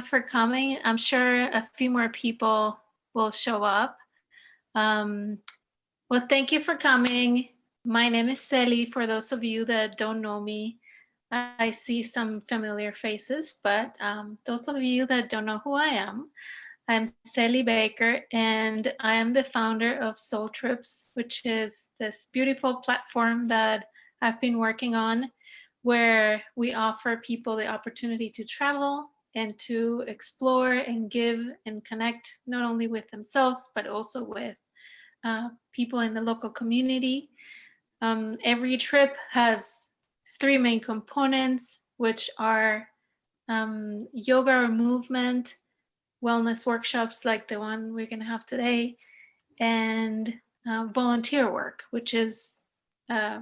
for coming. I'm sure a few more people will show up. Um, well, thank you for coming. My name is Celi. For those of you that don't know me, I see some familiar faces, but those of you that don't know who I am, I'm Celi Baker, and I am the founder of Soul Trips, which is this beautiful platform that I've been working on, where we offer people the opportunity to travel and to explore and give and connect not only with themselves, but also with people in the local community. Every trip has three main components, which are yoga or movement, wellness workshops like the one we're going to have today, and volunteer work, which is uh,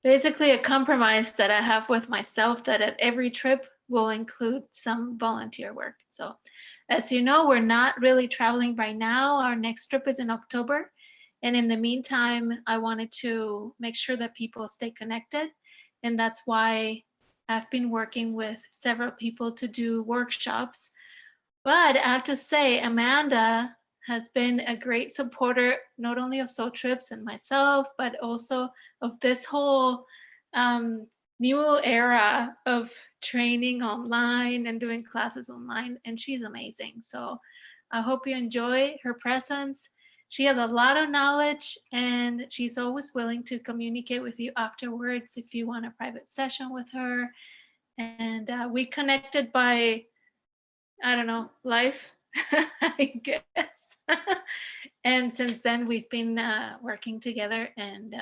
basically a compromise that I have with myself that at every trip will include some volunteer work. So, as you know, we're not really traveling right now. Our next trip is in October. And in the meantime, I wanted to make sure that people stay connected. And that's why I've been working with several people to do workshops. But I have to say, Amanda has been a great supporter, not only of Soul Trips and myself, but also of this whole new era of training online and doing classes online. And she's amazing. So I hope you enjoy her presence. She has a lot of knowledge, and she's always willing to communicate with you afterwards if you want a private session with her. And we connected by, I don't know, life, I guess. And since then, we've been working together, and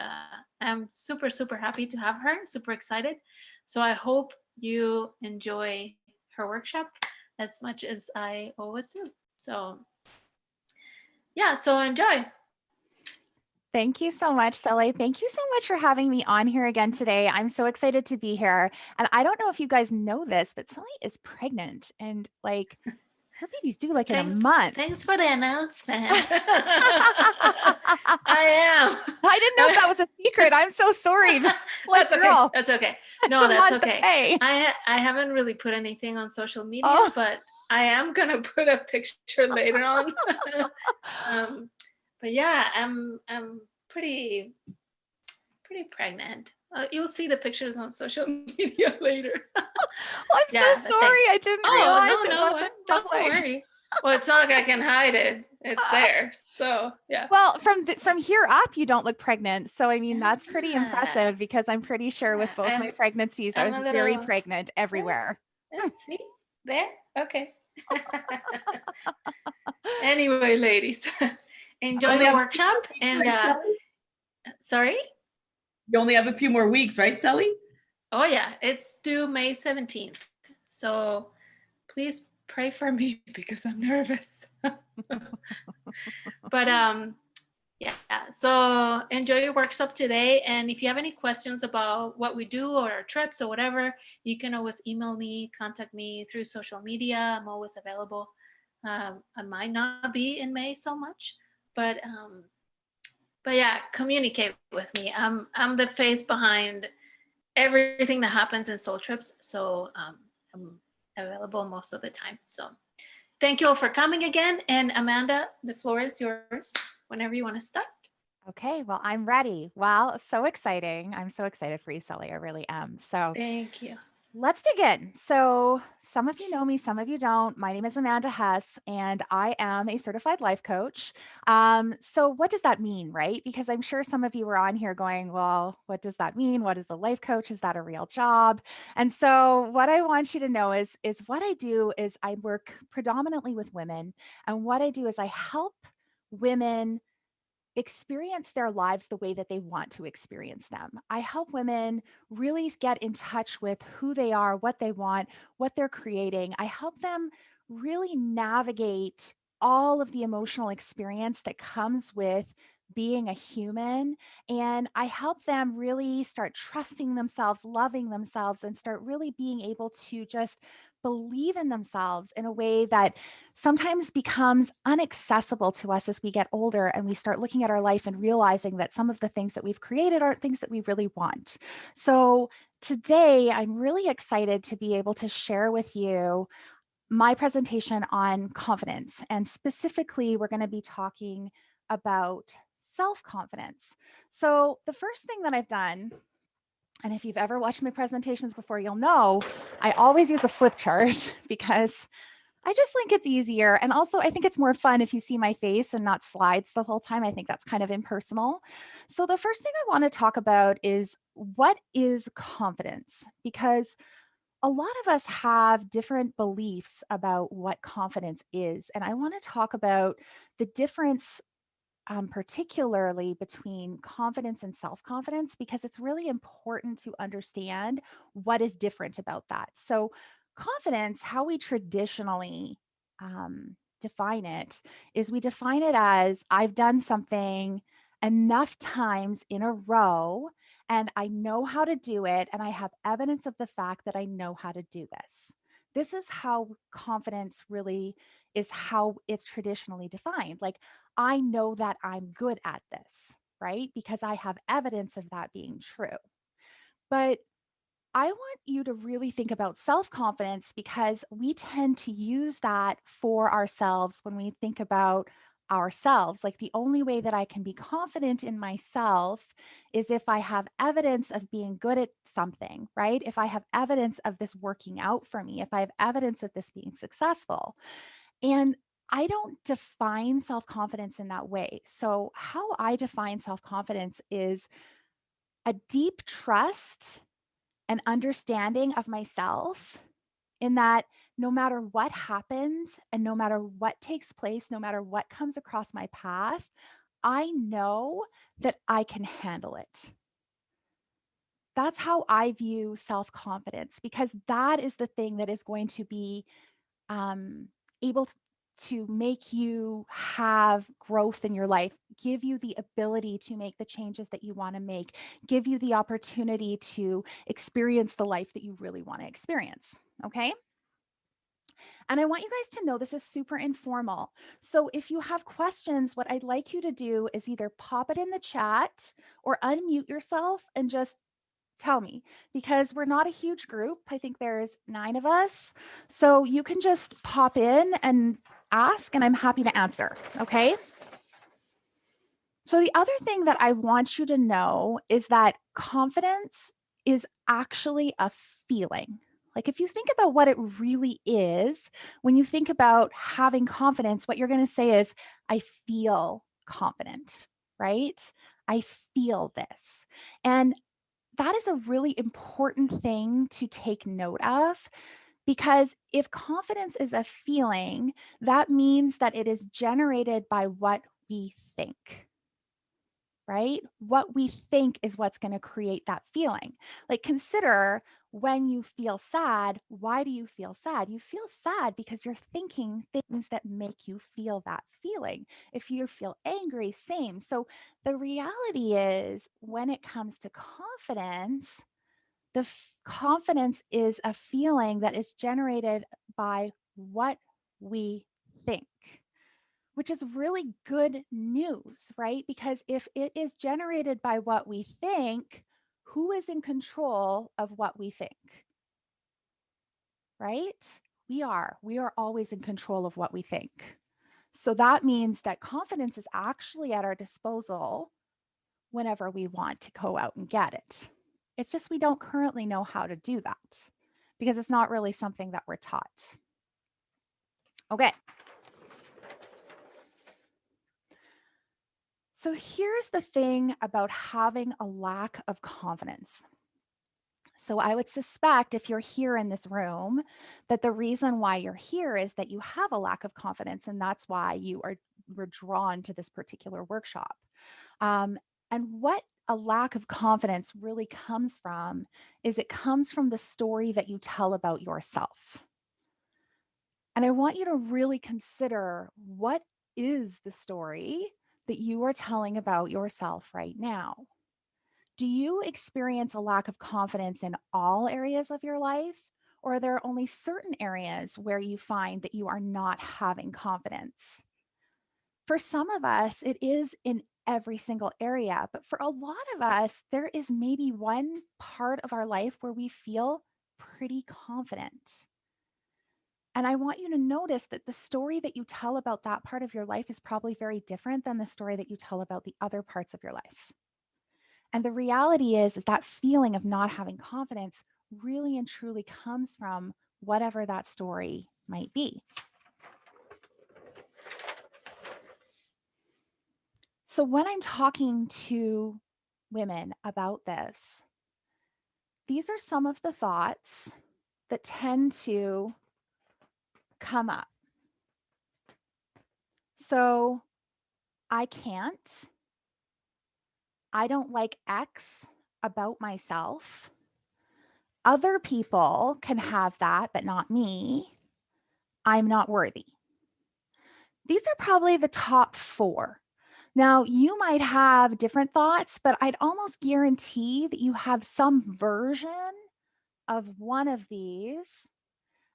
I'm super, super happy to have her, super excited. So I hope you enjoy her workshop as much as I always do. So, yeah, so enjoy. Thank you so much, Sally. Thank you so much for having me on here again today. I'm so excited to be here. And I don't know if you guys know this, but Sally is pregnant and like her baby's due like in a month. Thanks for the announcement. I am. I didn't know if that was a secret. I'm so sorry. Like, that's girl, okay. That's okay. No, that's okay. Away. I haven't really put anything on social media, but I am gonna put a picture later on. But yeah, I'm pretty pregnant. You'll see the pictures on social media later. I'm so sorry. I didn't realize it wasn't don't worry. Well, it's not like I can hide it. It's there. So yeah. Well, from here up, you don't look pregnant. So I mean, that's pretty impressive because I'm pretty sure with both my pregnancies, I was very pregnant everywhere. See there? Okay. Anyway, ladies, enjoy the workshop. And sorry? You only have a few more weeks, right, Sally? Oh yeah, it's due May 17th. So please pray for me because I'm nervous. But yeah, so enjoy your workshop today. And if you have any questions about what we do or our trips or whatever, you can always email me, contact me through social media. I'm always available. I might not be in May so much, but yeah, communicate with me. I'm the face behind everything that happens in Soul Trips, so I'm available most of the time. So thank you all for coming again. And Amanda, the floor is yours whenever you want to start. Okay, well, I'm ready. Well, so exciting. I'm so excited for you, Sally. I really am. So thank you. Let's dig in. So some of you know me, some of you don't. My name is Amanda Hess, and I am a certified life coach. So what does that mean, right? Because I'm sure some of you were on here going, well, what does that mean? What is a life coach? Is that a real job? And so what I want you to know is what I do is I work predominantly with women. And what I do is I help women experience their lives the way that they want to experience them. I help women really get in touch with who they are, what they want, what they're creating. I help them really navigate all of the emotional experience that comes with being a human. And I help them really start trusting themselves, loving themselves, and start really being able to just believe in themselves in a way that sometimes becomes inaccessible to us as we get older and we start looking at our life and realizing that some of the things that we've created aren't things that we really want. So today, I'm really excited to be able to share with you my presentation on confidence. And specifically, we're going to be talking about self-confidence. So the first thing that I've done, and if you've ever watched my presentations before, you'll know I always use a flip chart because I just think it's easier. And also, I think it's more fun if you see my face and not slides the whole time. I think that's kind of impersonal. So the first thing I want to talk about is, what is confidence? Because a lot of us have different beliefs about what confidence is. And I want to talk about the difference, particularly between confidence and self-confidence, because it's really important to understand what is different about that. So confidence, how we traditionally define it, is we define it as, I've done something enough times in a row and I know how to do it, and I have evidence of the fact that I know how to do this. This is how confidence really is, how it's traditionally defined. Like, I know that I'm good at this, right? Because I have evidence of that being true. But I want you to really think about self-confidence, because we tend to use that for ourselves when we think about ourselves. Like, the only way that I can be confident in myself is if I have evidence of being good at something, right? If I have evidence of this working out for me, if I have evidence of this being successful. And I don't define self-confidence in that way. So how I define self-confidence is a deep trust and understanding of myself, in that no matter what happens and no matter what takes place, no matter what comes across my path, I know that I can handle it. That's how I view self-confidence, because that is the thing that is going to be able to make you have growth in your life, give you the ability to make the changes that you want to make, give you the opportunity to experience the life that you really want to experience. Okay. And I want you guys to know this is super informal. So if you have questions, what I'd like you to do is either pop it in the chat or unmute yourself and just tell me, because we're not a huge group. I think there's 9 of us. So you can just pop in and ask, and I'm happy to answer. Okay. So the other thing that I want you to know is that confidence is actually a feeling. Like, if you think about what it really is, when you think about having confidence, what you're going to say is, I feel confident, right? I feel this. And that is a really important thing to take note of, because if confidence is a feeling, that means that it is generated by what we think, right? What we think is what's going to create that feeling. Like, consider when you feel sad, why do you feel sad? You feel sad because you're thinking things that make you feel that feeling. If you feel angry, same. So the reality is, when it comes to confidence, confidence is a feeling that is generated by what we think, which is really good news, right? Because if it is generated by what we think, who is in control of what we think, right? We are. We are always in control of what we think. So that means that confidence is actually at our disposal whenever we want to go out and get it. It's just we don't currently know how to do that, because it's not really something that we're taught. Okay. So here's the thing about having a lack of confidence. So I would suspect, if you're here in this room, that the reason why you're here is that you have a lack of confidence, and that's why you were drawn to this particular workshop. And what a lack of confidence really comes from is, it comes from the story that you tell about yourself. And I want you to really consider, what is the story that you are telling about yourself right now? Do you experience a lack of confidence in all areas of your life? Or are there only certain areas where you find that you are not having confidence? For some of us, it is in every single area, but for a lot of us, there is maybe one part of our life where we feel pretty confident. And I want you to notice that the story that you tell about that part of your life is probably very different than the story that you tell about the other parts of your life. And the reality is that feeling of not having confidence really and truly comes from whatever that story might be. So when I'm talking to women about this, these are some of the thoughts that tend to come up. So I can't. I don't like X about myself. Other people can have that, but not me. I'm not worthy. These are probably the top 4. Now, you might have different thoughts, but I'd almost guarantee that you have some version of one of these.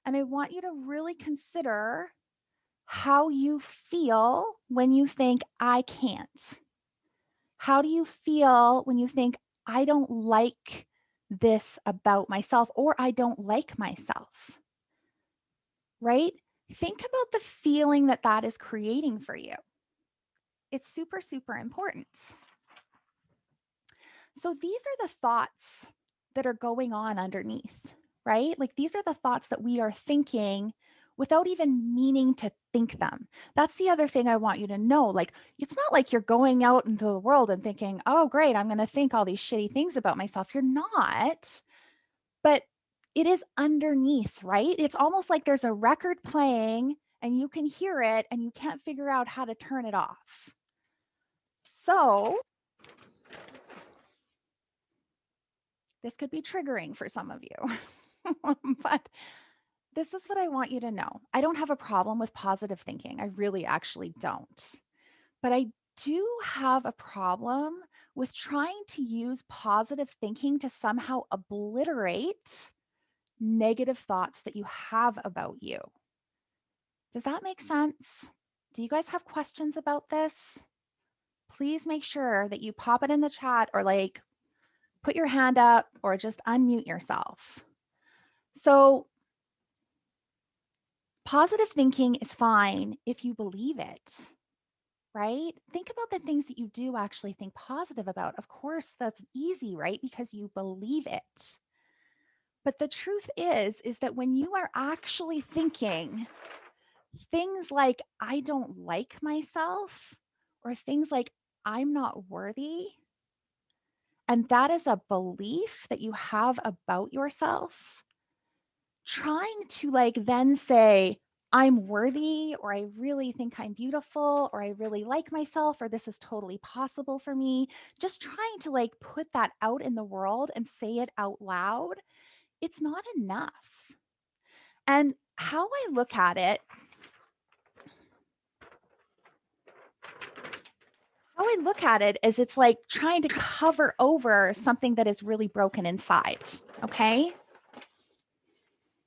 And I want you to really consider how you feel when you think, I can't. How do you feel when you think, I don't like this about myself, or I don't like myself? Right? Think about the feeling that that is creating for you. It's super, super important. So these are the thoughts that are going on underneath, right? Like these are the thoughts that we are thinking without even meaning to think them. That's the other thing I want you to know. Like, it's not like you're going out into the world and thinking, oh, great, I'm going to think all these shitty things about myself. You're not, but it is underneath, right? It's almost like there's a record playing and you can hear it and you can't figure out how to turn it off. So this could be triggering for some of you, but this is what I want you to know. I don't have a problem with positive thinking. I really actually don't. But I do have a problem with trying to use positive thinking to somehow obliterate negative thoughts that you have about you. Does that make sense? Do you guys have questions about this? Please make sure that you pop it in the chat or like put your hand up or just unmute yourself. So positive thinking is fine if you believe it, right? Think about the things that you do actually think positive about. Of course, that's easy, right? Because you believe it. But the truth is that when you are actually thinking things like, I don't like myself, or things like, I'm not worthy, and that is a belief that you have about yourself, trying to like then say, I'm worthy, or I really think I'm beautiful, or I really like myself, or this is totally possible for me, just trying to like put that out in the world and say it out loud, it's not enough. And how I look at it, is it's like trying to cover over something that is really broken inside, okay?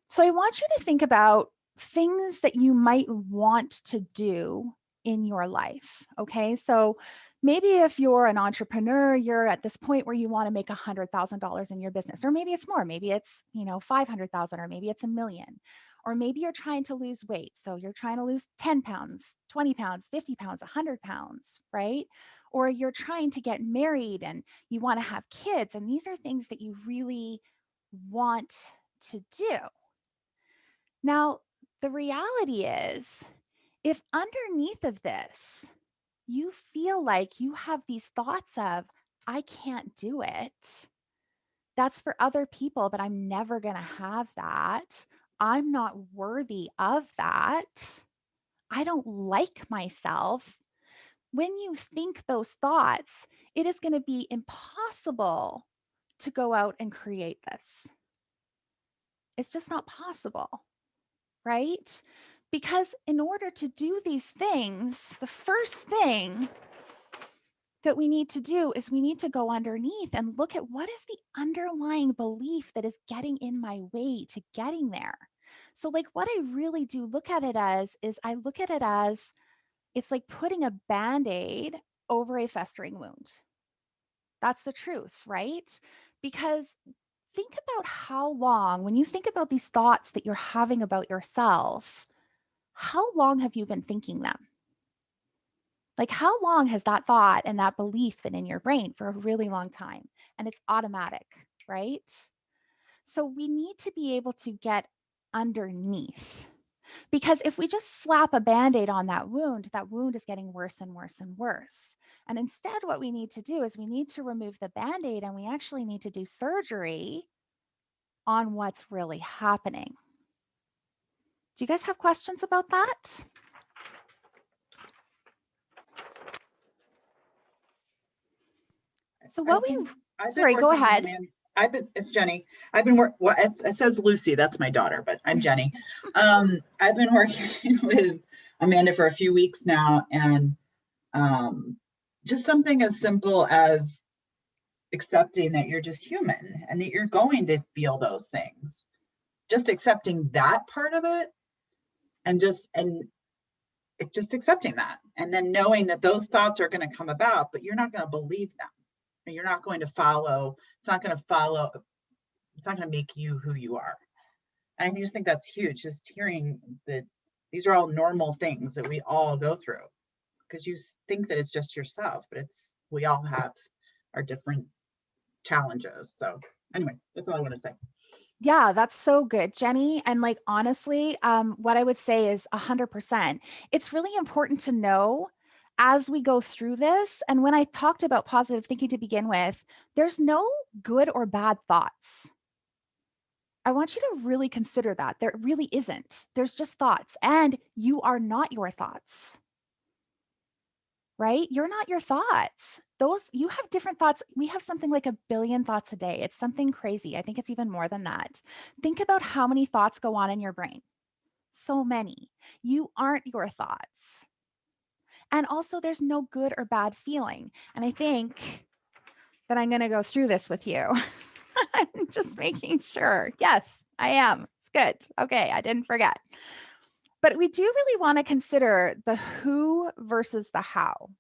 So I want you to think about things that you might want to do in your life, okay? So maybe if you're an entrepreneur, you're at this point where you want to make $100,000 in your business, or maybe it's more, maybe it's, 500,000, or maybe it's $1 million, or maybe you're trying to lose weight. So you're trying to lose 10 pounds, 20 pounds, 50 pounds, 100 pounds, right? Or you're trying to get married and you want to have kids. And these are things that you really want to do. Now, the reality is, if underneath of this, you feel like you have these thoughts of, I can't do it. That's for other people, but I'm never going to have that. I'm not worthy of that. I don't like myself. When you think those thoughts, it is going to be impossible to go out and create this. It's just not possible. Right? Because in order to do these things, the first thing that we need to do is we need to go underneath and look at what is the underlying belief that is getting in my way to getting there. So like what I really do look at it as is I look at it as it's like putting a Band-Aid over a festering wound. That's the truth, right? Because think about how long, when you think about these thoughts that you're having about yourself, how long have you been thinking them? Like, how long has that thought and that belief been in your brain? For a really long time. And it's automatic, right? So we need to be able to get underneath, because if we just slap a Band-Aid on that wound is getting worse and worse and worse. And instead, what we need to do is we need to remove the Band-Aid, and we actually need to do surgery on what's really happening. Do you guys have questions about that? So what sorry, go ahead. It's Jenny. It says Lucy, that's my daughter, but I'm Jenny. I've been working with Amanda for a few weeks now, and just something as simple as accepting that you're just human and that you're going to feel those things. Just accepting that part of it, and just accepting that, and then knowing that those thoughts are going to come about, but you're not going to believe them. You're not going to follow. It's not going to make you who you are. And I just think that's huge. Just hearing that these are all normal things that we all go through, because you think that it's just yourself, but we all have our different challenges. So anyway, that's all I want to say. Yeah, that's so good, Jenny. And like, honestly, what I would say is 100%. It's really important to know as we go through this. And when I talked about positive thinking to begin with, there's no good or bad thoughts. I want you to really consider that. There really isn't. There's just thoughts, and you are not your thoughts. Right? You're not your thoughts. You have different thoughts. We have something like 1 billion thoughts a day. It's something crazy. I think it's even more than that. Think about how many thoughts go on in your brain. So many. You aren't your thoughts. And also, there's no good or bad feeling. And I think that I'm going to go through this with you. I'm just making sure. Yes, I am. It's good. Okay, I didn't forget. But we do really want to consider the who versus the how.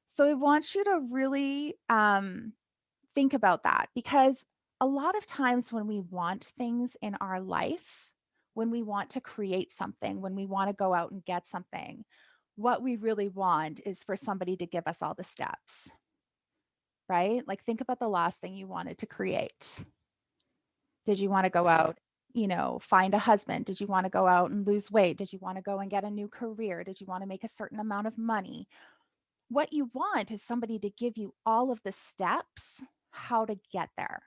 So I want you to really think about that, because a lot of times when we want things in our life, when we want to create something, when we want to go out and get something, what we really want is for somebody to give us all the steps, right? Like, think about the last thing you wanted to create. Did you want to go out, find a husband? Did you want to go out and lose weight? Did you want to go and get a new career? Did you want to make a certain amount of money? What you want is somebody to give you all of the steps how to get there,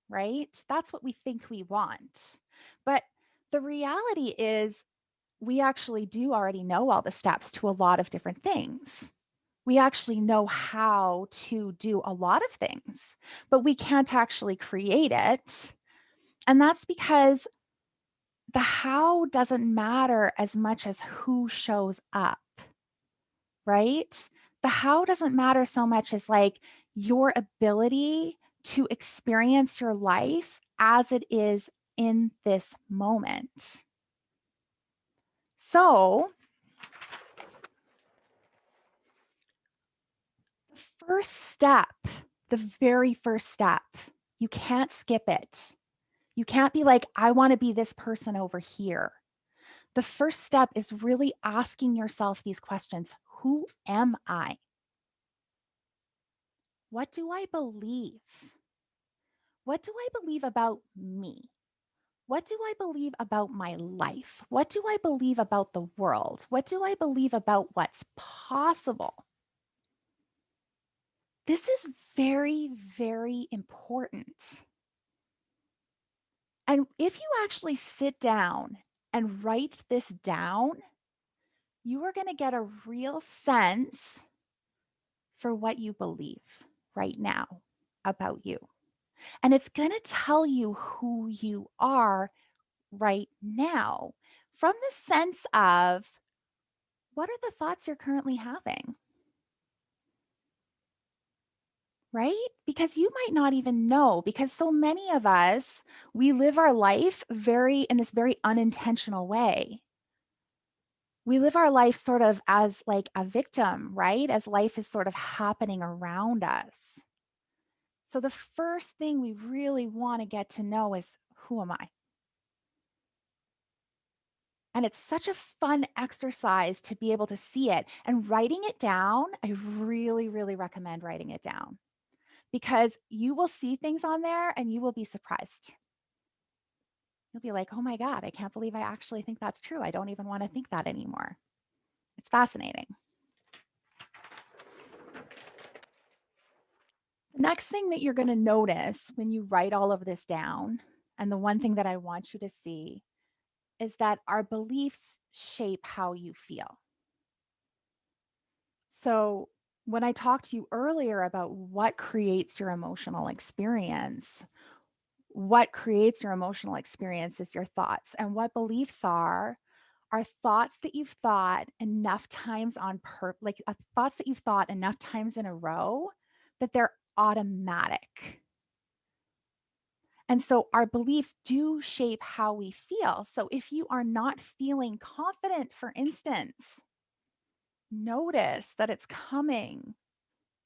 right? That's what we think we want. But the reality is, we actually do already know all the steps to a lot of different things. We actually know how to do a lot of things, but we can't actually create it. And that's because the how doesn't matter as much as who shows up, right? The how doesn't matter so much as like your ability to experience your life as it is in this moment. So, the very first step, you can't skip it. You can't be like, I want to be this person over here. The first step is really asking yourself these questions. Who am I? What do I believe? What do I believe about me? What do I believe about my life? What do I believe about the world? What do I believe about what's possible? This is very, very important. And if you actually sit down and write this down, you are going to get a real sense for what you believe right now about you. And it's going to tell you who you are right now from the sense of, what are the thoughts you're currently having? Right? Because you might not even know, because so many of us, we live our life in this very unintentional way. We live our life sort of as like a victim, right? As life is sort of happening around us. So the first thing we really want to get to know is, who am I? And it's such a fun exercise to be able to see it. And writing it down, I really, really recommend writing it down, because you will see things on there and you will be surprised. You'll be like, oh my God, I can't believe I actually think that's true. I don't even want to think that anymore. It's fascinating. The next thing that you're going to notice when you write all of this down, and the one thing that I want you to see, is that our beliefs shape how you feel. So when I talked to you earlier about what creates your emotional experience, what creates your emotional experience is your thoughts. And what beliefs are thoughts that you've thought enough times thoughts that you've thought enough times in a row that they're automatic. And so our beliefs do shape how we feel. So if you are not feeling confident, for instance, notice that it's coming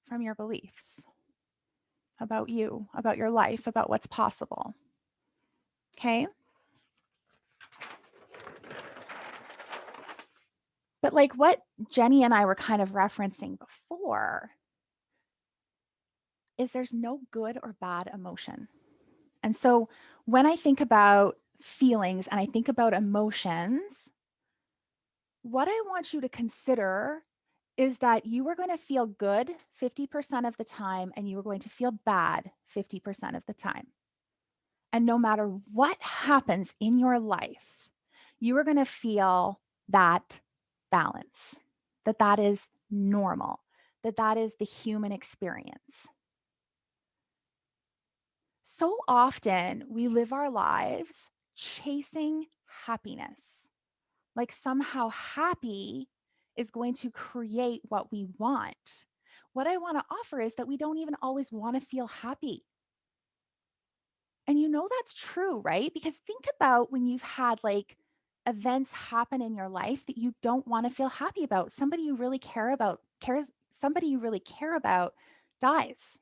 from your beliefs about you, about your life, about what's possible. Okay? But like what Jenny and I were kind of referencing before is there's no good or bad emotion. And so when I think about feelings and I think about emotions, what I want you to consider is that you are going to feel good 50% of the time and you are going to feel bad 50% of the time. And no matter what happens in your life, you are going to feel that balance, that is normal, that is the human experience. So often we live our lives chasing happiness, like somehow happy is going to create what we want. What I want to offer is that we don't even always want to feel happy. And you know that's true, right? Because think about when you've had like events happen in your life that you don't want to feel happy about. Somebody you really care about dies.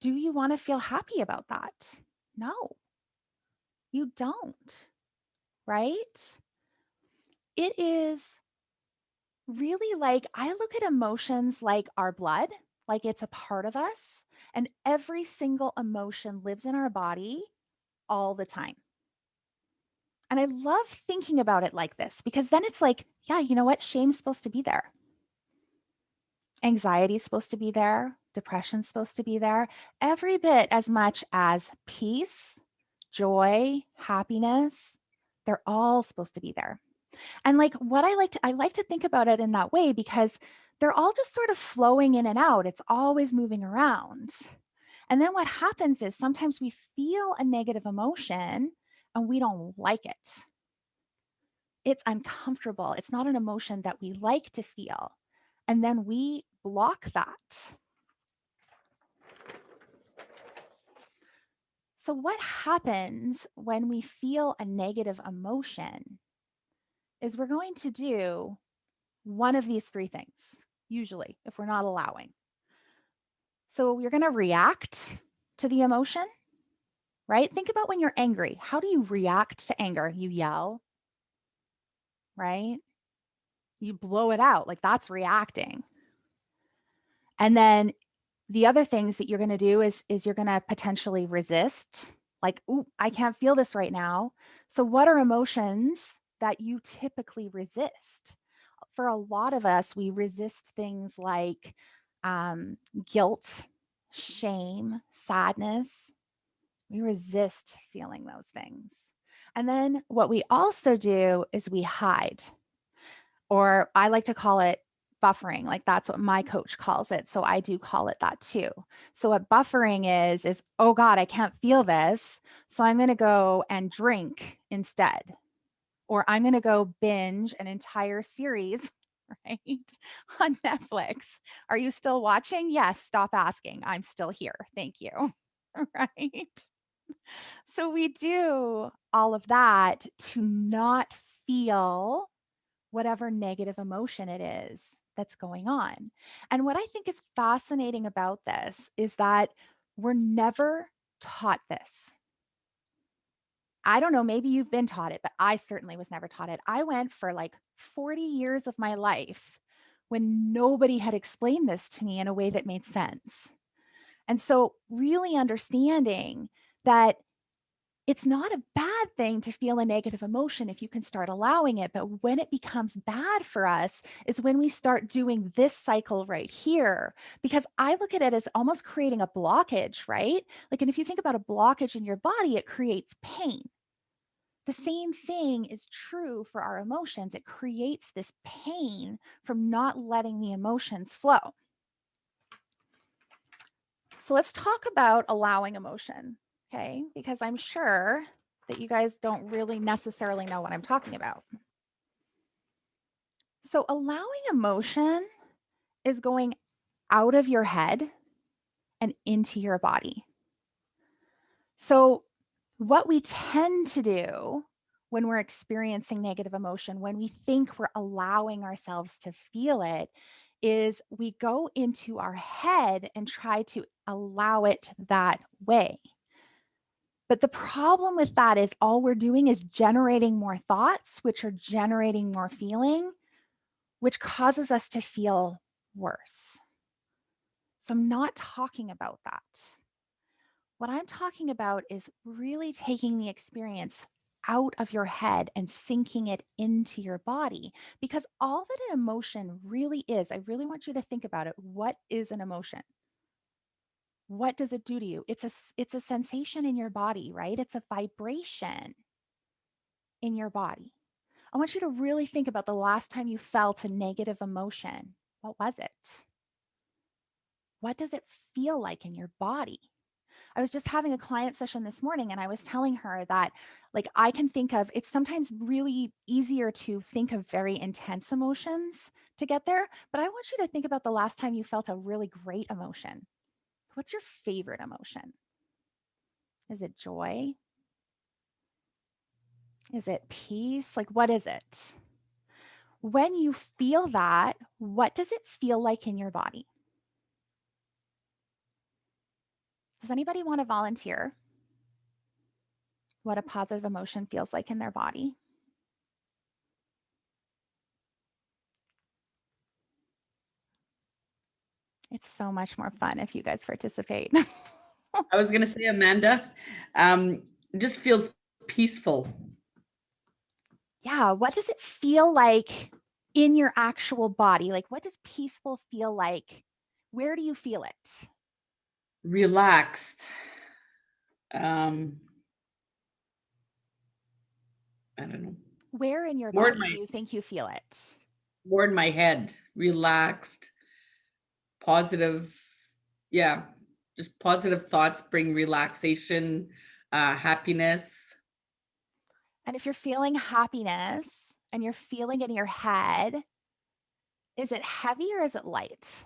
Do you want to feel happy about that? No, you don't, right? It is really like, I look at emotions like our blood, like it's a part of us, and every single emotion lives in our body all the time. And I love thinking about it like this, because then it's like, yeah, you know what? Shame's supposed to be there. Anxiety is supposed to be there. Depression's supposed to be there. Every bit as much as peace, joy, happiness, they're all supposed to be there. And like what I like to think about it in that way, because they're all just sort of flowing in and out. It's always moving around. And then what happens is sometimes we feel a negative emotion and we don't like it. It's uncomfortable. It's not an emotion that we like to feel. And then we block that. So what happens when we feel a negative emotion is we're going to do one of these three things, usually, if we're not allowing. So you're going to react to the emotion, right? Think about when you're angry. How do you react to anger? You yell, right? You blow it out, like that's reacting. And then the other things that you're going to do is you're going to potentially resist, like, ooh, I can't feel this right now. So what are emotions that you typically resist? For a lot of us, we resist things like guilt, shame, sadness. We resist feeling those things. And then what we also do is we hide, or I like to call it buffering. Like that's what my coach calls it. So I do call it that too. So what buffering is, oh God, I can't feel this. So I'm going to go and drink instead. Or I'm going to go binge an entire series, right, on Netflix. Are you still watching? Yes, stop asking. I'm still here. Thank you. Right? So we do all of that to not feel whatever negative emotion it is that's going on. And what I think is fascinating about this is that We're never taught this. I don't know, maybe you've been taught it, but I certainly was never taught it. I went for like 40 years of my life when nobody had explained this to me in a way that made sense. And so really understanding that it's not a bad thing to feel a negative emotion if you can start allowing it. But when it becomes bad for us is when we start doing this cycle right here, because I look at it as almost creating a blockage, right? Like, and if you think about a blockage in your body, it creates pain. The same thing is true for our emotions. It creates this pain from not letting the emotions flow. So let's talk about allowing emotion, okay? Because I'm sure that you guys don't really necessarily know what I'm talking about. So allowing emotion is going out of your head and into your body. So what we tend to do when we're experiencing negative emotion, when we think we're allowing ourselves to feel it, is we go into our head and try to allow it that way. But the problem with that is all we're doing is generating more thoughts, which are generating more feeling, which causes us to feel worse. So I'm not talking about that. What I'm talking about is really taking the experience out of your head and sinking it into your body, because all that an emotion really is, I really want you to think about it. What is an emotion? What does it do to you? It's a sensation in your body, right? It's a vibration in your body. I want you to really think about the last time you felt a negative emotion. What was it? What does it feel like in your body? I was just having a client session this morning and I was telling her that, like, I can think of, it's sometimes really easier to think of very intense emotions to get there, but I want you to think about the last time you felt a really great emotion. What's your favorite emotion? Is it joy? Is it peace? Like, what is it? When you feel that, what does it feel like in your body? Does anybody want to volunteer what a positive emotion feels like in their body? It's so much more fun if you guys participate. I was going to say, Amanda, it just feels peaceful. Yeah, what does it feel like in your actual body? Like, what does peaceful feel like? Where do you feel it? Relaxed. I don't know. Where in your More in body do my you think you feel it? more in my head. Relaxed, positive. Yeah, just positive thoughts bring relaxation, happiness. And if you're feeling happiness and you're feeling it in your head, is it heavy or is it light?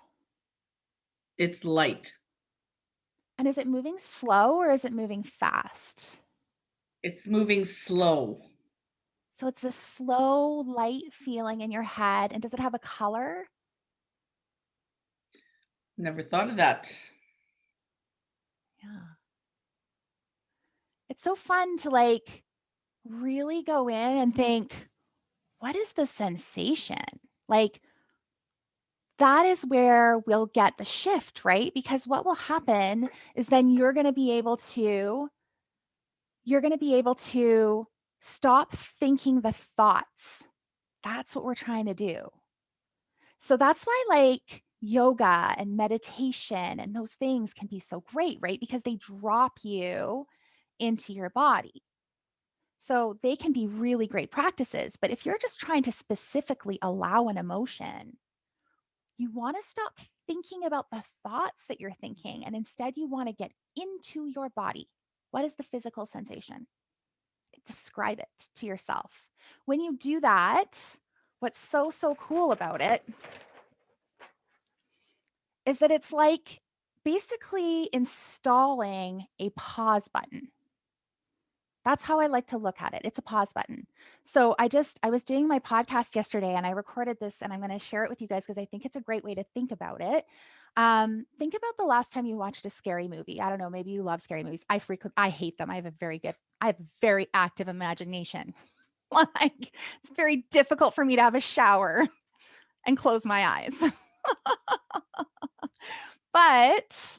It's light. And is it moving slow or is it moving fast? It's moving slow. So it's a slow, light feeling in your head. And does it have a color? Never thought of that. Yeah. It's so fun to like really go in and think, what is the sensation? Like, that is where we'll get the shift, right? Because what will happen is then you're going to be able to stop thinking the thoughts. That's what we're trying to do. So that's why like yoga and meditation and those things can be so great, right? Because they drop you into your body. So they can be really great practices. But if you're just trying to specifically allow an emotion, you want to stop thinking about the thoughts that you're thinking. And instead, you want to get into your body. What is the physical sensation? Describe it to yourself. When you do that, what's so cool about it is that it's like basically installing a pause button. That's how I like to look at it. It's a pause button. So I was doing my podcast yesterday and I recorded this and I'm going to share it with you guys because I think it's a great way to think about it. Think about the last time you watched a scary movie. I don't know, maybe you love scary movies. I hate them. I have a very active imagination. Like it's very difficult for me to have a shower and close my eyes. But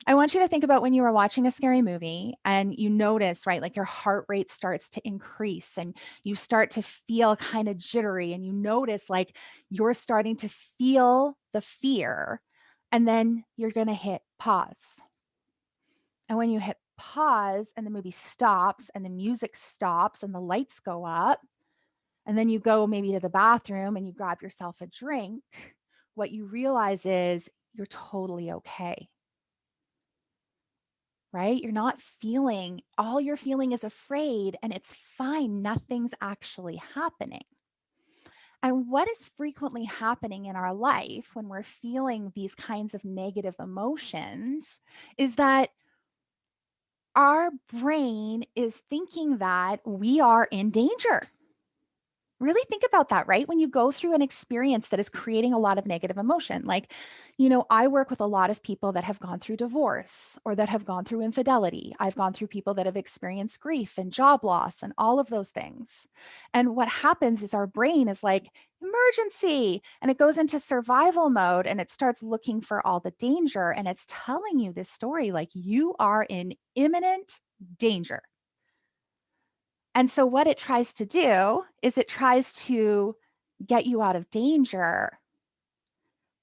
I want you to think about when you were watching a scary movie and you notice, right, like your heart rate starts to increase and you start to feel kind of jittery and you notice like you're starting to feel the fear. And then you're going to hit pause. And when you hit pause and the movie stops and the music stops and the lights go up, and then you go maybe to the bathroom and you grab yourself a drink, what you realize is you're totally okay. Right? You're not feeling, all you're feeling is afraid, and it's fine. Nothing's actually happening. And what is frequently happening in our life when we're feeling these kinds of negative emotions is that our brain is thinking that we are in danger. Really think about that, right? When you go through an experience that is creating a lot of negative emotion, like, I work with a lot of people that have gone through divorce or that have gone through infidelity. I've gone through people that have experienced grief and job loss and all of those things. And what happens is our brain is like, emergency, and it goes into survival mode and it starts looking for all the danger. And it's telling you this story like you are in imminent danger. And so what it tries to do is it tries to get you out of danger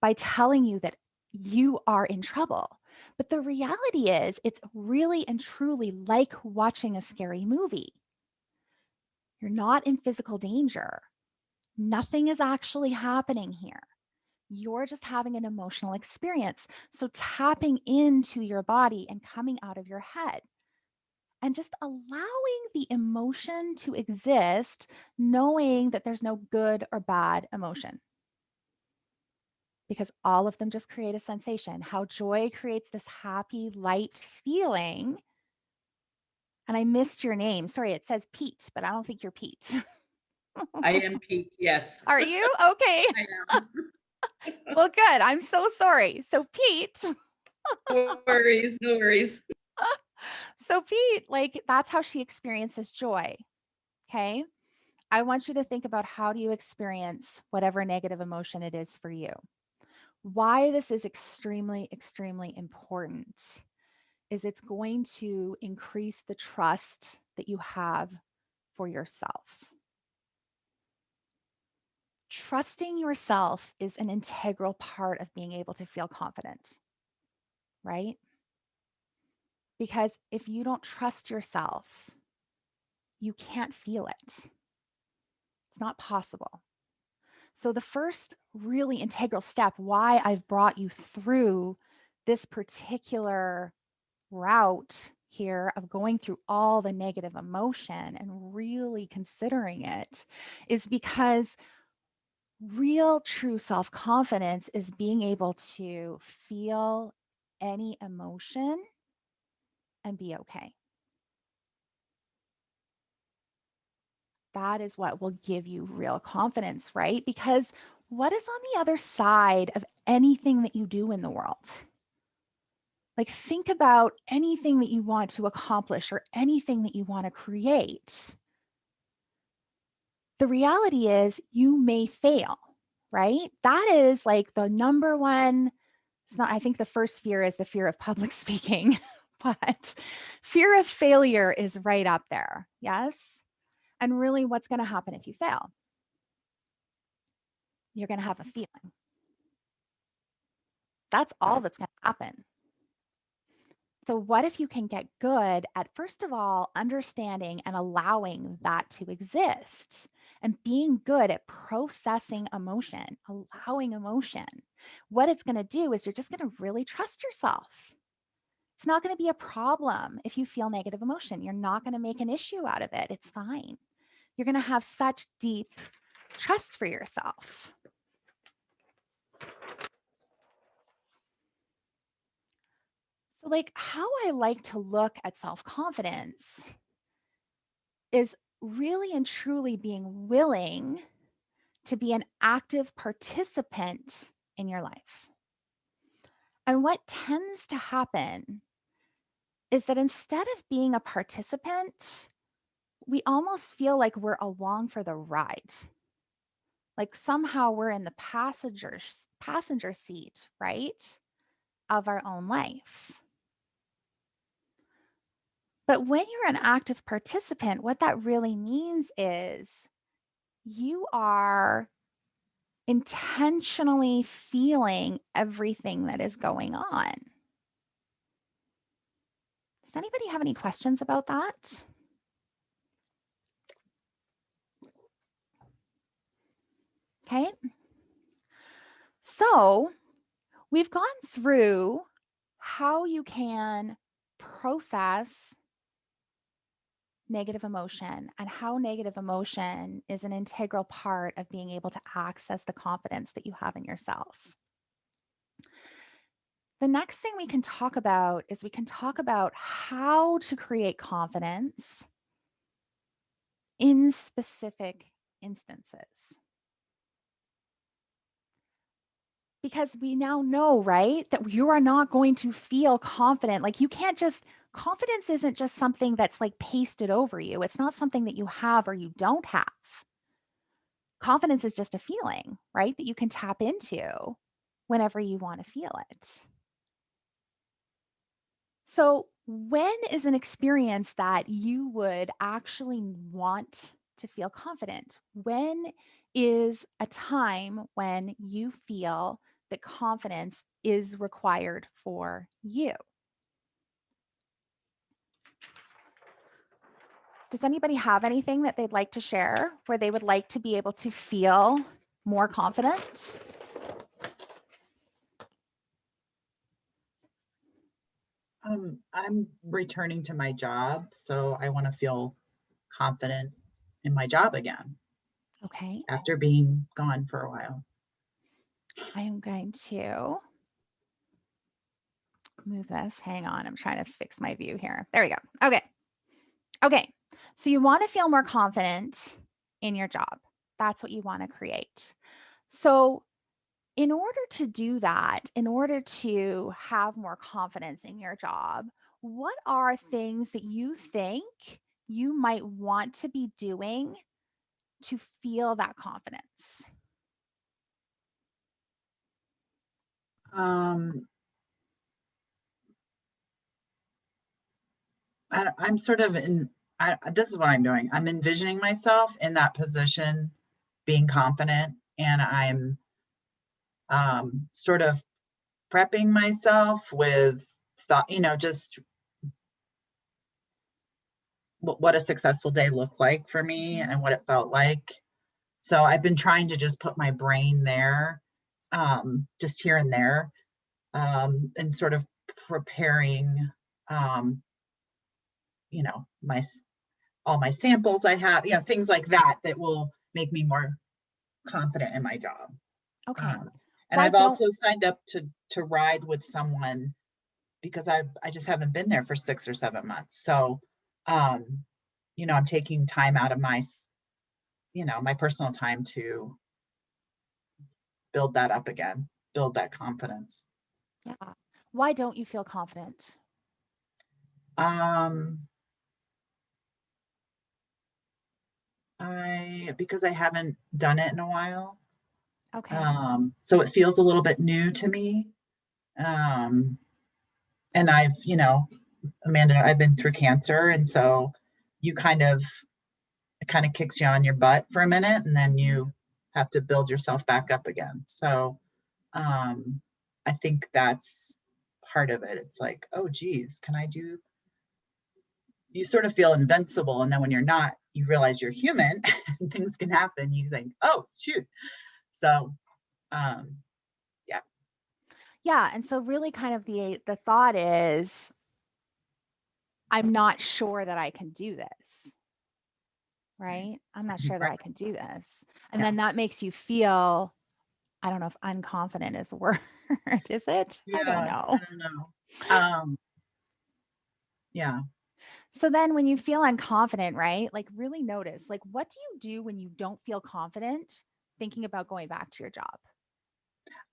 by telling you that you are in trouble. But the reality is it's really and truly like watching a scary movie. You're not in physical danger. Nothing is actually happening here. You're just having an emotional experience. So tapping into your body and coming out of your head. And just allowing the emotion to exist, knowing that there's no good or bad emotion. Because all of them just create a sensation. How joy creates this happy, light feeling. And I missed your name. Sorry, it says Pete, but I don't think you're Pete. I am Pete, yes. Are you? Okay. I am. Well, good. I'm so sorry. So Pete. No worries, no worries. So Pete, like that's how she experiences joy. Okay. I want you to think about how do you experience whatever negative emotion it is for you. Why this is extremely, extremely important is it's going to increase the trust that you have for yourself. Trusting yourself is an integral part of being able to feel confident, right? Because if you don't trust yourself, you can't feel it. It's not possible. So the first really integral step, why I've brought you through this particular route here of going through all the negative emotion and really considering it, is because real true self-confidence is being able to feel any emotion and be okay. That is what will give you real confidence, right? Because what is on the other side of anything that you do in the world? Like, think about anything that you want to accomplish or anything that you want to create. The reality is you may fail, right? That is like the number one. It's not, I think the first fear is the fear of public speaking, but fear of failure is right up there. Yes. And really, what's going to happen if you fail? You're going to have a feeling. That's all that's going to happen. So what if you can get good at, first of all, understanding and allowing that to exist and being good at processing emotion, allowing emotion? What it's going to do is you're just going to really trust yourself. It's not going to be a problem if you feel negative emotion. You're not going to make an issue out of it. It's fine. You're going to have such deep trust for yourself. So like how I like to look at self-confidence is really and truly being willing to be an active participant in your life. And what tends to happen is that instead of being a participant, we almost feel like we're along for the ride. Like somehow we're in the passenger seat, right, of our own life. But when you're an active participant, what that really means is you are intentionally feeling everything that is going on. Does anybody have any questions about that? Okay. So we've gone through how you can process negative emotion and how negative emotion is an integral part of being able to access the confidence that you have in yourself. The next thing we can talk about is we can talk about how to create confidence in specific instances. Because we now know, right, that you are not going to feel confident. Like you can't just, confidence isn't just something that's like pasted over you. It's not something that you have or you don't have. Confidence is just a feeling, right, that you can tap into whenever you want to feel it. So when is an experience that you would actually want to feel confident? When is a time when you feel that confidence is required for you? Does anybody have anything that they'd like to share where they would like to be able to feel more confident? I'm returning to my job, so I want to feel confident in my job again Okay, after being gone for a while. I am going to move this. Hang on, I'm trying to fix my view here. There we go. Okay. Okay. So you want to feel more confident in your job. That's what you want to create. So in order to do that, in order to have more confidence in your job, what are things that you think you might want to be doing to feel that confidence? I'm sort of this is what I'm doing. I'm envisioning myself in that position, being confident, and I'm sort of prepping myself with thought, just what a successful day looked like for me and what it felt like. So I've been trying to just put my brain there, just here and there, and sort of preparing, my all my samples I have, things like that will make me more confident in my job. Okay. And I've also signed up to ride with someone because I just haven't been there for 6 or 7 months. So, I'm taking time out of my personal time to build that up again, build that confidence. Yeah. Why don't you feel confident? Because I haven't done it in a while. Okay. So it feels a little bit new to me. And I've, Amanda, I've been through cancer. And so it kind of kicks you on your butt for a minute and then you have to build yourself back up again. So I think that's part of it. It's like, oh, geez, you sort of feel invincible. And then when you're not, you realize you're human and things can happen. You think, oh, shoot. So, yeah. Yeah. And so really kind of the thought is, I'm not sure that I can do this. Right? I'm not sure that I can do this. And then that makes you feel, I don't know if unconfident is a word, is it? Yeah, I don't know. I don't know. Yeah. So then when you feel unconfident, right? Like really notice, like what do you do when you don't feel confident thinking about going back to your job?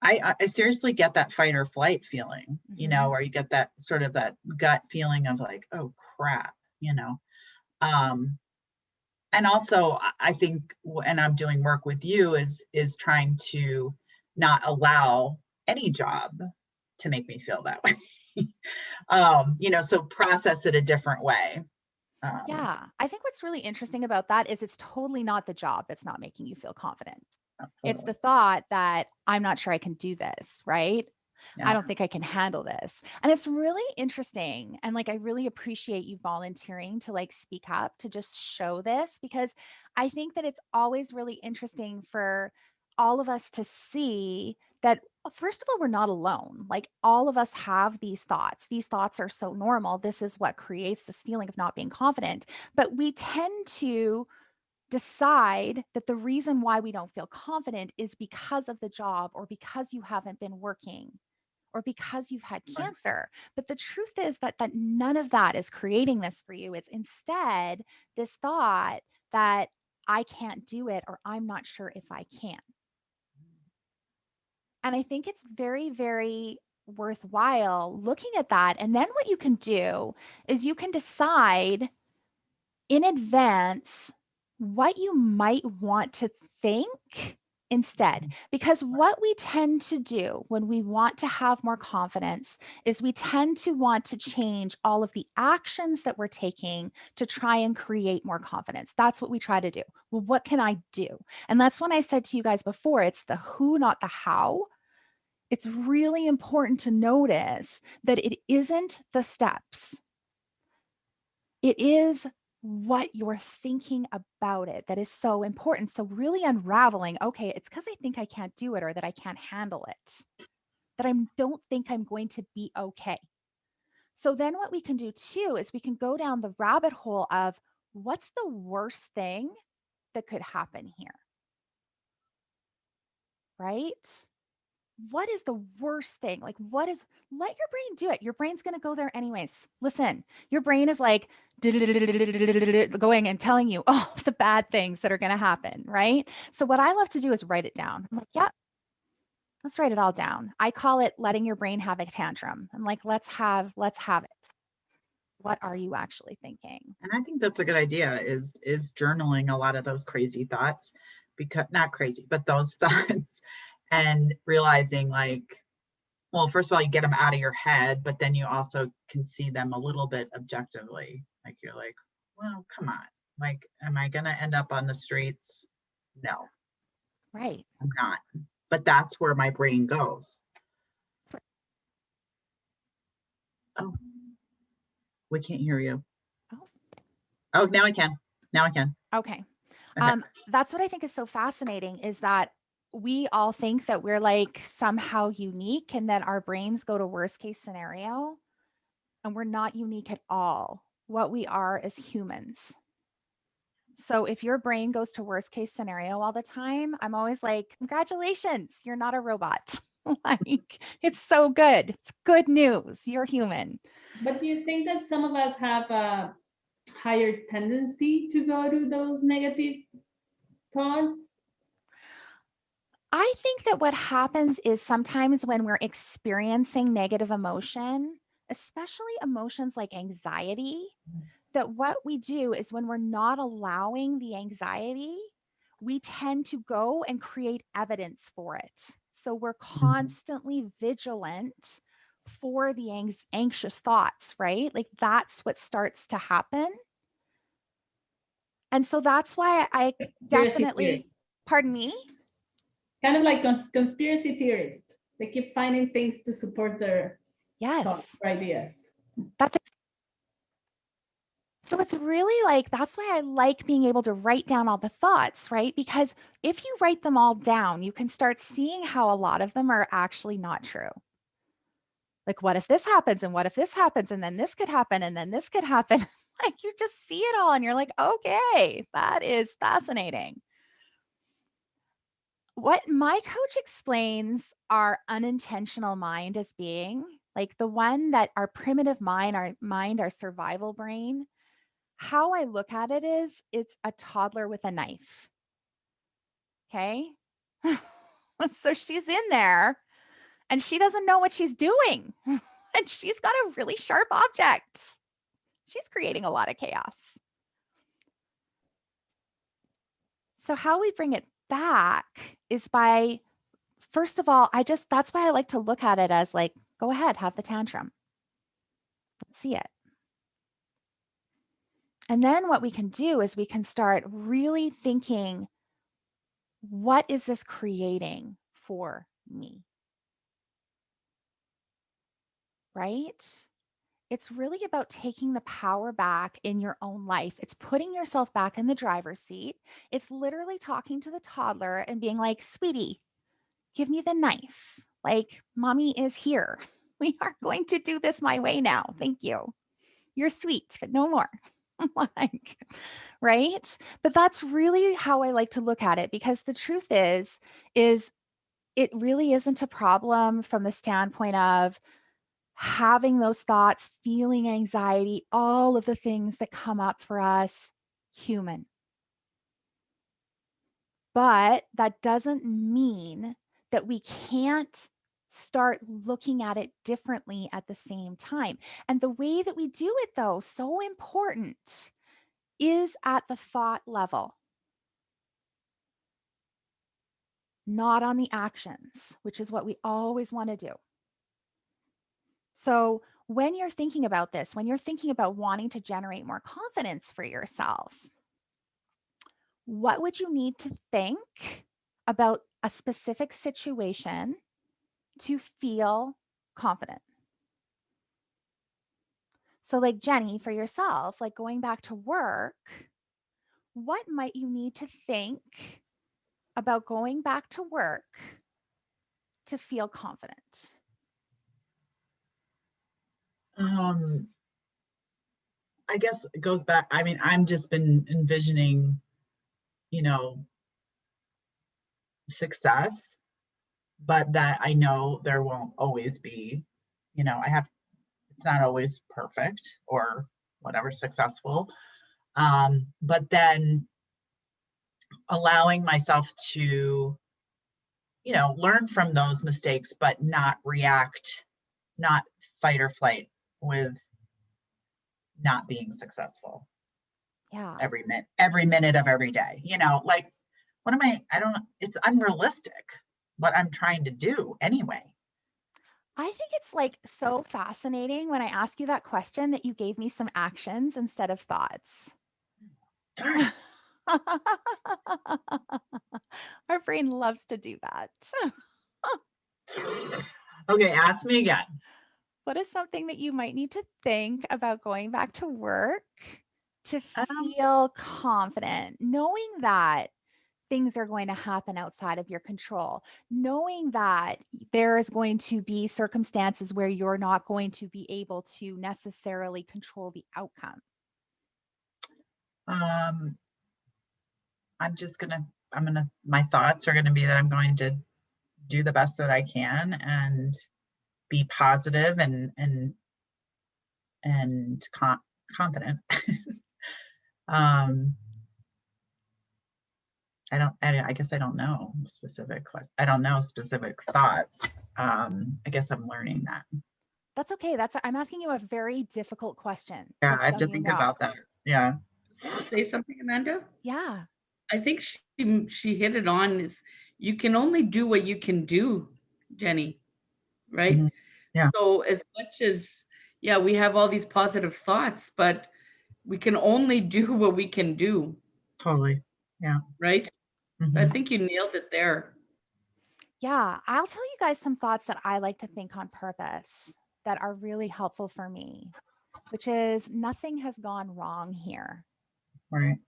I seriously get that fight or flight feeling, Mhm. or you get that sort of that gut feeling of like, oh crap, Um, and also I think, and I'm doing work with you, is trying to not allow any job to make me feel that way. So process it a different way. Yeah. I think what's really interesting about that is it's totally not the job that's not making you feel confident. It's the Totally. thought that I'm not sure I can do this, right? I Yeah. don't think I can handle this. And it's really interesting. And like, I really appreciate you volunteering to like speak up, to just show this, because I think that it's always really interesting for all of us to see that, first of all, we're not alone. Like, all of us have these thoughts. These thoughts are so normal. This is what creates this feeling of not being confident. But we tend to decide that the reason why we don't feel confident is because of the job, or because you haven't been working, or because you've had Right. cancer. But the truth is that none of that is creating this for you. It's instead this thought that I can't do it, or I'm not sure if I can. And I think it's very, very worthwhile looking at that. And then what you can do is you can decide in advance what you might want to think instead. Because what we tend to do when we want to have more confidence is we tend to want to change all of the actions that we're taking to try and create more confidence. That's what we try to do. Well, what can I do? And that's when I said to you guys before, it's the who, not the how. It's really important to notice that it isn't the steps. It is what you're thinking about it that is so important. So really unraveling, okay, it's because I think I can't do it, or that I can't handle it, that I don't think I'm going to be okay. So then what we can do too is we can go down the rabbit hole of what's the worst thing that could happen here, right? What is the worst thing? Like, let your brain do it. Your brain's going to go there anyways. Listen, your brain is like going and telling you all the bad things that are going to happen, right? So what I love to do is write it down. I'm like, yeah, let's write it all down. I call it letting your brain have a tantrum. I'm like, let's have it. What are you actually thinking? And I think that's a good idea, is journaling a lot of those crazy thoughts, because not crazy, but those thoughts, and realizing like, well, first of all, you get them out of your head, but then you also can see them a little bit objectively. Like you're like, well, come on. Like, am I going to end up on the streets? No, Right. I'm not. But that's where my brain goes. Oh, we can't hear you. Oh. Oh, now I can. Now I can. Okay. Okay. That's what I think is so fascinating, is that we all think that we're like somehow unique and that our brains go to worst case scenario, and we're not unique at all. What we are is humans. So if your brain goes to worst case scenario all the time, I'm always like, congratulations, you're not a robot. Like, it's so good. It's good news. You're human. But do you think that some of us have a higher tendency to go to those negative thoughts? I think that what happens is sometimes when we're experiencing negative emotion, especially emotions like anxiety, that what we do is when we're not allowing the anxiety, we tend to go and create evidence for it. So we're constantly vigilant for the anxious thoughts, right? Like, that's what starts to happen. And so that's why I Conspiracy theory. definitely, pardon me? Kind of like conspiracy theorists. They keep finding things to support their thoughts Yes. or ideas. That's So it's really like, that's why I like being able to write down all the thoughts, right? Because if you write them all down, you can start seeing how a lot of them are actually not true. Like, what if this happens? And what if this happens? And then this could happen. And then this could happen. Like, you just see it all and you're like, okay, that is fascinating. What my coach explains our unintentional mind as being, like the one that our primitive mind, our survival brain, how I look at it is it's a toddler with a knife. Okay. So she's in there and she doesn't know what she's doing. And she's got a really sharp object. She's creating a lot of chaos. So how we bring it back is by, first of all, that's why I like to look at it as like, go ahead, have the tantrum. Let's see it. And then what we can do is we can start really thinking, what is this creating for me? Right? It's really about taking the power back in your own life. It's putting yourself back in the driver's seat. It's literally talking to the toddler and being like, sweetie, give me the knife. Like, mommy is here. We are going to do this my way now. Thank you. You're sweet, but no more. Like, right? But that's really how I like to look at it, because the truth is it really isn't a problem from the standpoint of having those thoughts, feeling anxiety, all of the things that come up for us, human. But that doesn't mean that we can't start looking at it differently at the same time. And the way that we do it, though, so important, is at the thought level, not on the actions, which is what we always want to do. So when you're thinking about this, when you're thinking about wanting to generate more confidence for yourself, what would you need to think about a specific situation to feel confident? So like Jenny, for yourself, like going back to work, what might you need to think about going back to work to feel confident? I guess it goes back. I mean, I'm just been envisioning, success, but that I know there won't always be, it's not always perfect or whatever successful. But then allowing myself to, learn from those mistakes, but not react, not fight or flight with not being successful. Yeah. Every minute of every day, like, it's unrealistic what I'm trying to do anyway. I think it's like so fascinating when I ask you that question that you gave me some actions instead of thoughts. Darn. Our brain loves to do that. Okay, ask me again. What is something that you might need to think about going back to work to feel confident, knowing that things are going to happen outside of your control, knowing that there is going to be circumstances where you're not going to be able to necessarily control the outcome? My thoughts are gonna be that I'm going to do the best that I can and be positive and confident. I guess I don't know specific I don't know specific thoughts. I guess I'm learning that. That's okay. I'm asking you a very difficult question. Yeah, just I have so to you think know. about that. Yeah. Say something, Amanda? Yeah. I think she hit it on. Is you can only do what you can do, Jenny, right? Mhm. Yeah. So as much as, yeah, we have all these positive thoughts, but we can only do what we can do, Totally. Yeah. right? I Mhm. think you nailed it there. Yeah. I'll tell you guys some thoughts that I like to think on purpose that are really helpful for me, which is nothing has gone wrong here. Right.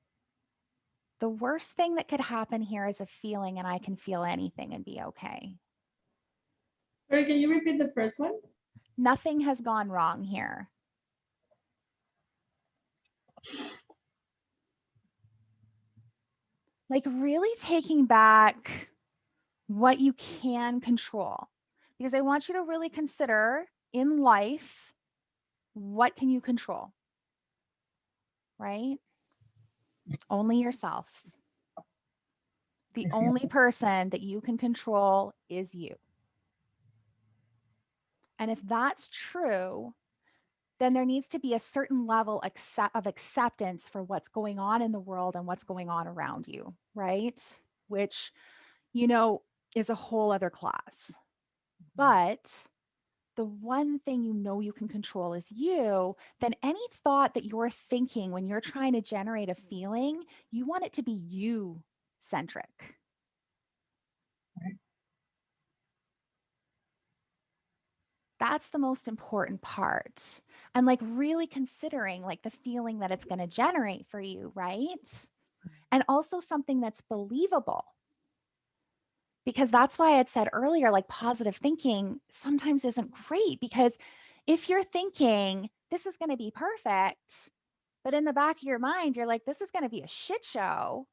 The worst thing that could happen here is a feeling, and I can feel anything and be okay. Sorry, can you repeat the first one? Nothing has gone wrong here. Like really taking back what you can control, because I want you to really consider in life, what can you control? right? Only yourself. The only person that you can control is you. And if that's true, then there needs to be a certain level of acceptance for what's going on in the world and what's going on around you, right? Which, is a whole other class. But the one thing you can control is you. Then any thought that you're thinking when you're trying to generate a feeling, you want it to be you centric. Right. That's the most important part. And like really considering like the feeling that it's going to generate for you, right? And also something that's believable. Because that's why I had said earlier, like positive thinking sometimes isn't great, because if you're thinking this is going to be perfect, but in the back of your mind, you're like, this is going to be a shit show,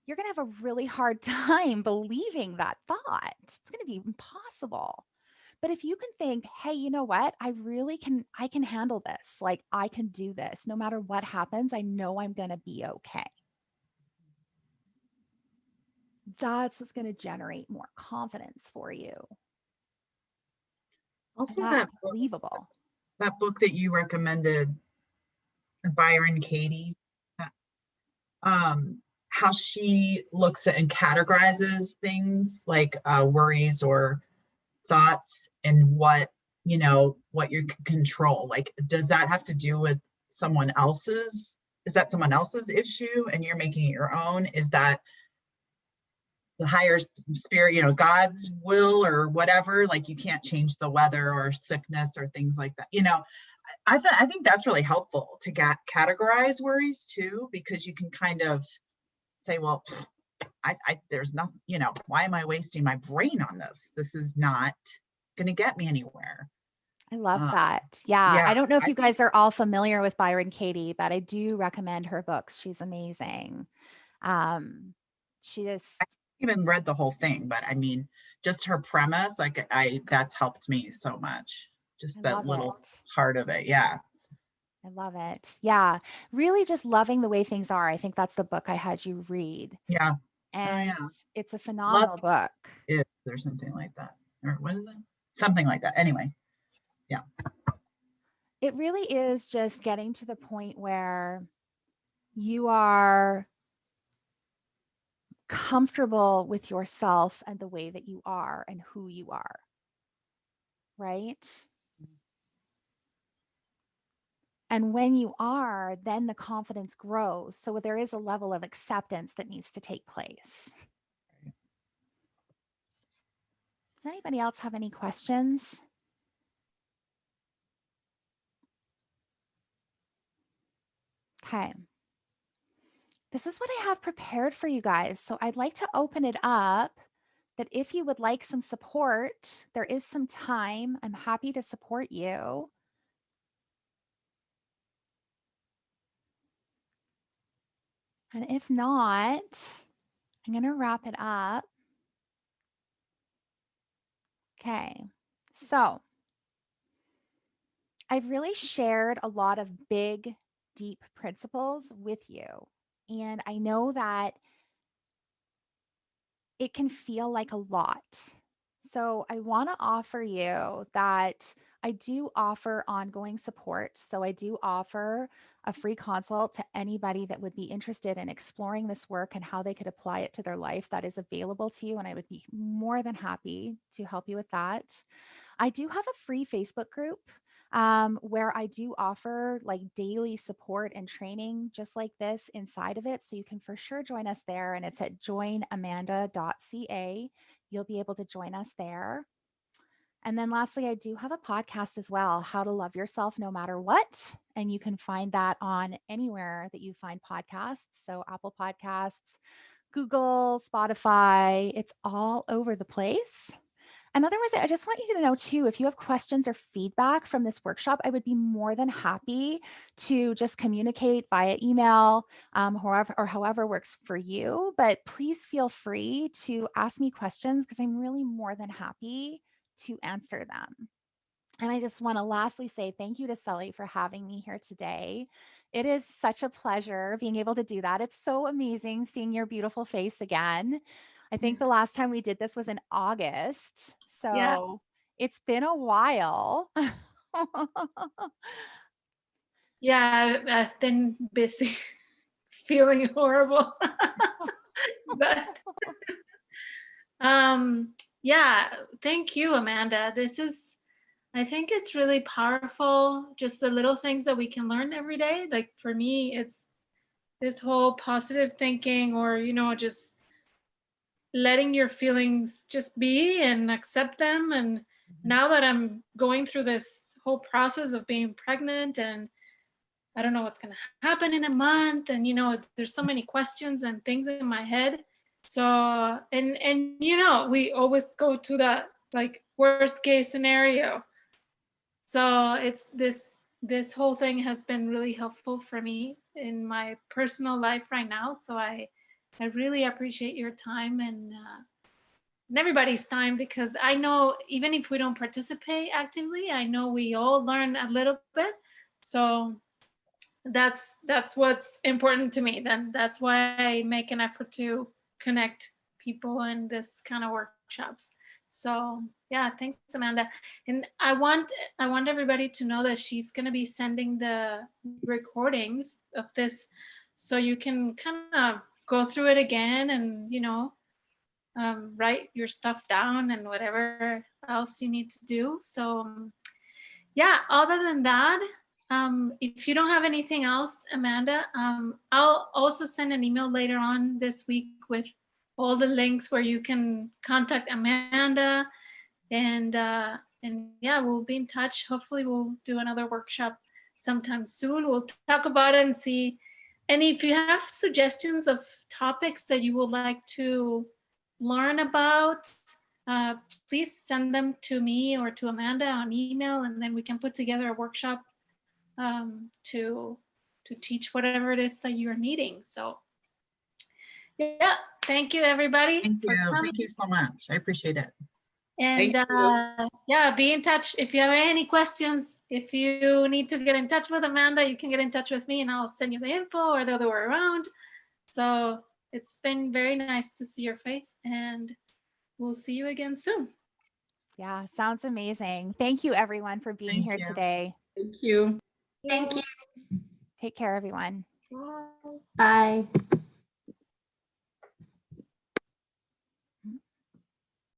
you're going to have a really hard time believing that thought. It's going to be impossible. But if you can think, hey, you know what? I can handle this. Like I can do this. No matter what happens, I know I'm going to be okay. That's what's going to generate more confidence for you. Also, And that's believable. that book that you recommended, Byron Katie, how she looks at and categorizes things like worries or thoughts, and what you can control. Like, does that have to do with someone else's? Is that someone else's issue and you're making it your own? Is that the higher spirit, God's will or whatever? Like, you can't change the weather or sickness or things like that. I think that's really helpful to categorize worries too, because you can kind of say, well, there's nothing, why am I wasting my brain on this? This is not going to get me anywhere. I love that. Yeah. yeah, I don't know if you guys are all familiar with Byron Katie, but I do recommend her books. She's amazing. She just, I haven't even read the whole thing, but I mean, just her premise, like that's helped me so much. Just I that love little it. part of it. Yeah. I love it. Yeah. Really just loving the way things are. I think that's the book I had you read. Yeah. And yeah. it's a Love phenomenal book. Is or something like that. Or what is it? Something like that. Anyway. Yeah. It really is just getting to the point where you are comfortable with yourself and the way that you are and who you are. Right? And when you are, then the confidence grows. So there is a level of acceptance that needs to take place. Does anybody else have any questions? Okay. This is what I have prepared for you guys. So I'd like to open it up that if you would like some support, there is some time. I'm happy to support you. And if not, I'm going to wrap it up. Okay. So I've really shared a lot of big, deep principles with you. And I know that it can feel like a lot. So I want to offer you that I do offer ongoing support. So I do offer a free consult to anybody that would be interested in exploring this work and how they could apply it to their life. That is available to you. And I would be more than happy to help you with that. I do have a free Facebook group where I do offer like daily support and training just like this inside of it. So you can for sure join us there. And it's at joinamanda.ca. You'll be able to join us there. And then lastly, I do have a podcast as well, How to Love Yourself No Matter What. And you can find that on anywhere that you find podcasts. So Apple Podcasts, Google, Spotify, it's all over the place. And otherwise, I just want you to know too, if you have questions or feedback from this workshop, I would be more than happy to just communicate via email, however works for you. But please feel free to ask me questions because I'm really more than happy to answer them. And I just want to lastly say thank you to Sully for having me here today. It is such a pleasure being able to do that. It's so amazing seeing your beautiful face again. I think the last time we did this was in August. Yeah. So it's been a while. Yeah, I've been busy feeling horrible. But yeah, thank you, Amanda. I think it's really powerful, just the little things that we can learn every day. Like for me, it's this whole positive thinking, or, just letting your feelings just be and accept them. And now that I'm going through this whole process of being pregnant, and I don't know what's going to happen in a month, and there's so many questions and things in my head. So and we always go to that like worst case scenario. So it's this whole thing has been really helpful for me in my personal life right now. So I really appreciate your time and everybody's time, because I know even if we don't participate actively, I know we all learn a little bit. So that's what's important to me. Then that's why I make an effort to connect people in this kind of workshops. So yeah, thanks, Amanda. And I want everybody to know that she's going to be sending the recordings of this, so you can kind of go through it again and write your stuff down and whatever else you need to do. So yeah, other than that, if you don't have anything else, Amanda, I'll also send an email later on this week with all the links where you can contact Amanda, and yeah, we'll be in touch. Hopefully we'll do another workshop sometime soon. We'll talk about it and see. And if you have suggestions of topics that you would like to learn about, please send them to me or to Amanda on email, and then we can put together a workshop to teach whatever it is that you're needing. So yeah, thank you everybody. Thank you. Thank you so much. I appreciate it. And yeah, be in touch if you have any questions. If you need to get in touch with Amanda, you can get in touch with me and I'll send you the info, or the other way around. So it's been very nice to see your face, and we'll see you again soon. Yeah, sounds amazing. Thank you everyone for being Thank here you. today. Thank you. Thank you. Take care, everyone. Bye. Bye.